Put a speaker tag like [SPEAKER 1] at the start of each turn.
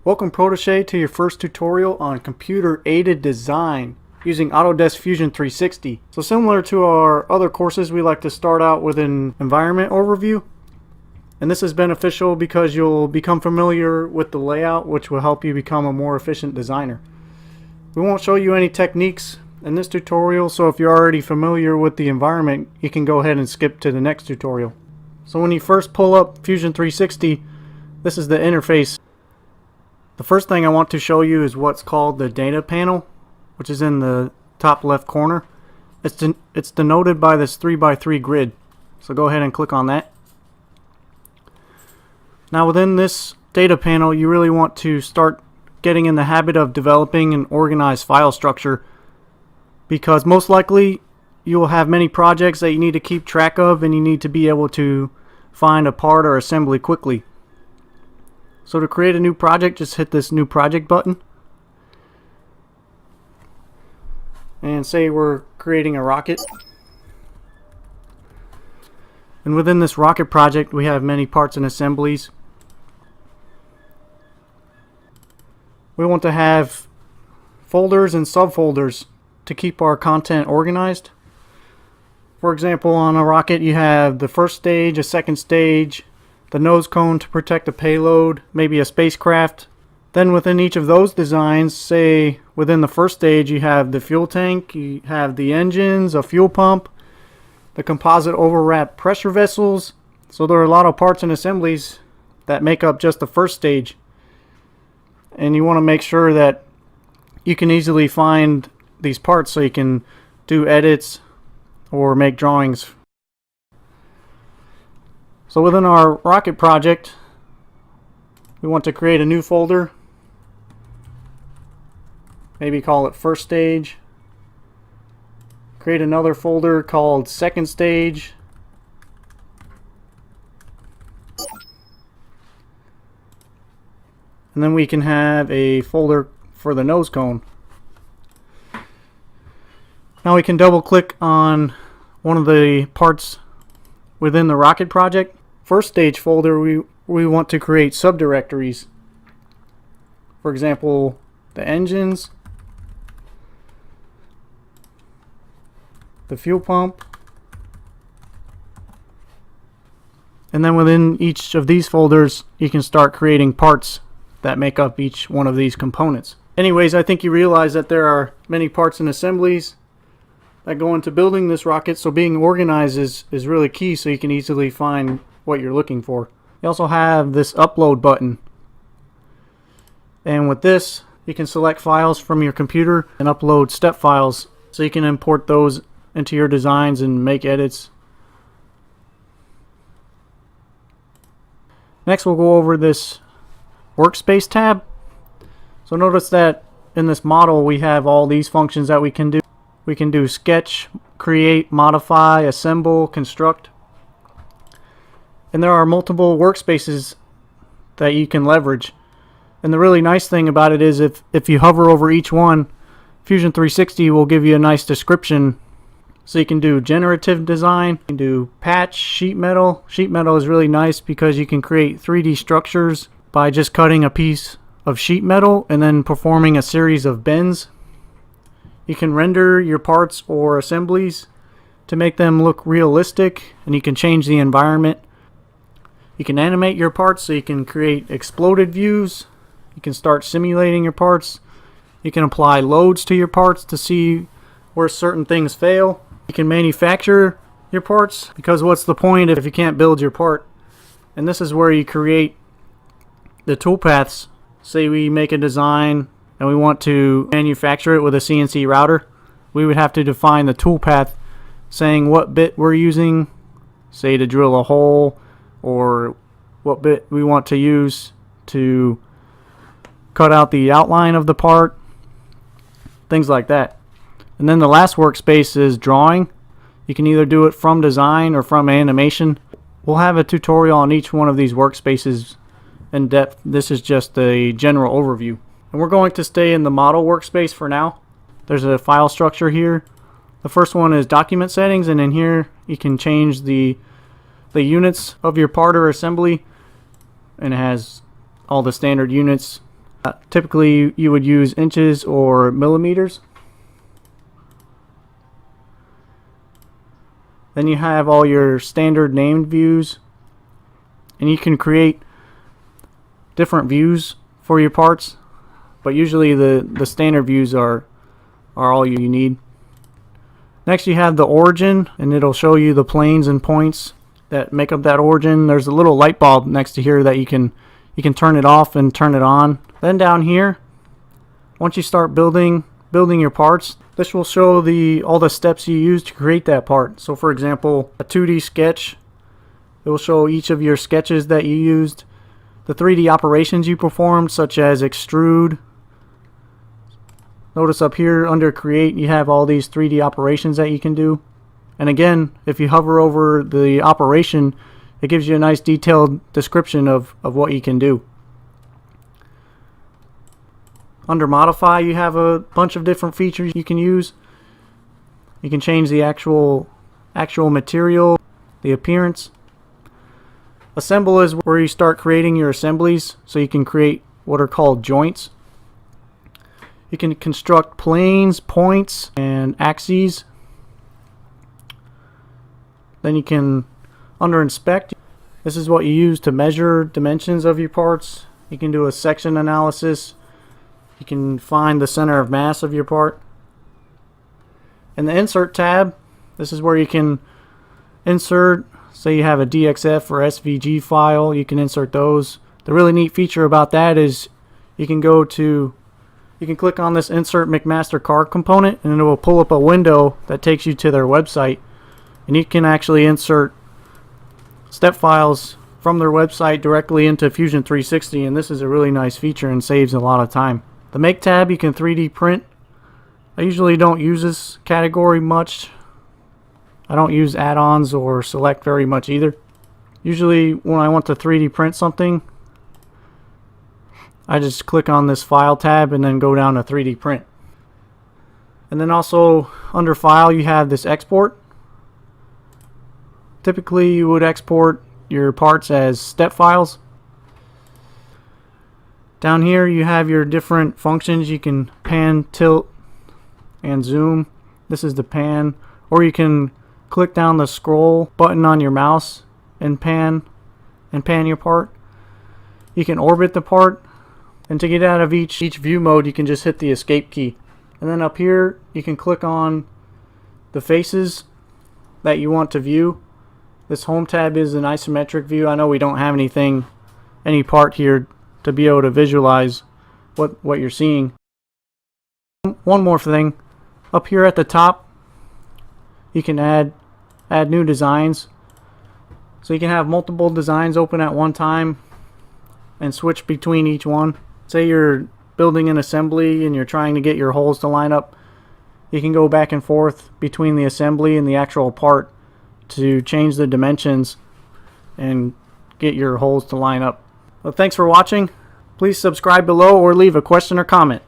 [SPEAKER 1] Welcome Protege to your first tutorial on computer aided design using Autodesk Fusion 360. So similar to our other courses, we like to start out with an environment overview. And this is beneficial because you'll become familiar with the layout, which will help you become a more efficient designer. We won't show you any techniques in this tutorial, so if you're already familiar with the environment, you can go ahead and skip to the next tutorial. So when you first pull up Fusion 360, this is the interface. The first thing I want to show you is what's called the data panel, which is in the top left corner. It's denoted by this 3x3 grid. So go ahead and click on that. Now within this data panel, you really want to start getting in the habit of developing an organized file structure, because most likely you will have many projects that you need to keep track of, and you need to be able to find a part or assembly quickly. So to create a new project, just hit this new project button. And say we're creating a rocket. And within this rocket project, we have many parts and assemblies. We want to have folders and subfolders to keep our content organized. For example, on a rocket, you have the first stage, a second stage, the nose cone to protect the payload, maybe a spacecraft. Then within each of those designs, say within the first stage, you have the fuel tank, you have the engines, a fuel pump, the composite overwrap pressure vessels. So there are a lot of parts and assemblies that make up just the first stage. And you want to make sure that you can easily find these parts so you can do edits or make drawings. So within our rocket project, we want to create a new folder. Maybe call it first stage. Create another folder called second stage. And then we can have a folder for the nose cone. Now we can double click on one of the parts within the rocket project. First stage folder, we want to create subdirectories. For example, the engines, the fuel pump, and then within each of these folders you can start creating parts that make up each one of these components. Anyways, I think you realize that there are many parts and assemblies that go into building this rocket, so being organized is really key, so you can easily find what you're looking for. You also have this upload button, and with this you can select files from your computer and upload step files, so you can import those into your designs and make edits. Next we'll go over this Workspace tab. So notice that in this model we have all these functions that we can do. We can do sketch, create, modify, assemble, construct. And there are multiple workspaces that you can leverage. And the really nice thing about it is if you hover over each one, Fusion 360 will give you a nice description. So you can do generative design, you can do patch, sheet metal. Sheet metal is really nice because you can create 3D structures by just cutting a piece of sheet metal and then performing a series of bends. You can render your parts or assemblies to make them look realistic, and you can change the environment. You can animate your parts, so you can create exploded views. You can start simulating your parts. You can apply loads to your parts to see where certain things fail. You can manufacture your parts, because what's the point if you can't build your part? And this is where you create the toolpaths. Say we make a design and we want to manufacture it with a CNC router. We would have to define the toolpath saying what bit we're using, say to drill a hole, or what bit we want to use to cut out the outline of the part, things like that. And then the last workspace is drawing. You can either do it from design or from animation. We'll have a tutorial on each one of these workspaces in depth. This is just a general overview. And we're going to stay in the model workspace for now. There's a file structure here. The first one is document settings, and in here you can change the units of your part or assembly, and it has all the standard units Typically you would use inches or millimeters. Then you have all your standard named views, and you can create different views for your parts, but usually the standard views are all you need. Next you have the origin, and it'll show you the planes and points that make up that origin. There's a little light bulb next to here that you can turn it off and turn it on. Then down here, once you start building your parts, this will show all the steps you use to create that part. So for example, a 2D sketch, it will show each of your sketches that you used, the 3D operations you performed, such as extrude. Notice up here under create, you have all these 3D operations that you can do. And again, if you hover over the operation, it gives you a nice detailed description of what you can do. Under modify, you have a bunch of different features you can use. You can change the actual material, the appearance. Assemble is where you start creating your assemblies, so you can create what are called joints. You can construct planes, points, and axes. Then you can, under inspect, this is what you use to measure dimensions of your parts. You can do a section analysis. You can find the center of mass of your part. In the insert tab, this is where you can insert, say you have a DXF or SVG file, you can insert those. The really neat feature about that is you can click on this insert McMaster card component, and it will pull up a window that takes you to their website, and you can actually insert step files from their website directly into Fusion 360, and this is a really nice feature and saves a lot of time. The Make tab, you can 3D print. I usually don't use this category much. I don't use add-ons or select very much either. Usually when I want to 3D print something, I just click on this File tab and then go down to 3D print. And then also under File you have this Export. Typically you would export your parts as step files. Down here you have your different functions. You can pan, tilt, and zoom. This is the pan. Or you can click down the scroll button on your mouse and pan your part. You can orbit the part. And to get out of each view mode, you can just hit the escape key. And then up here you can click on the faces that you want to view. This home tab is an isometric view. I know we don't have any part here to be able to visualize what you're seeing. One more thing, up here at the top you can add new designs, so you can have multiple designs open at one time and switch between each one. Say you're building an assembly and you're trying to get your holes to line up, you can go back and forth between the assembly and the actual part to change the dimensions and get your holes to line up. Well, thanks for watching. Please subscribe below or leave a question or comment.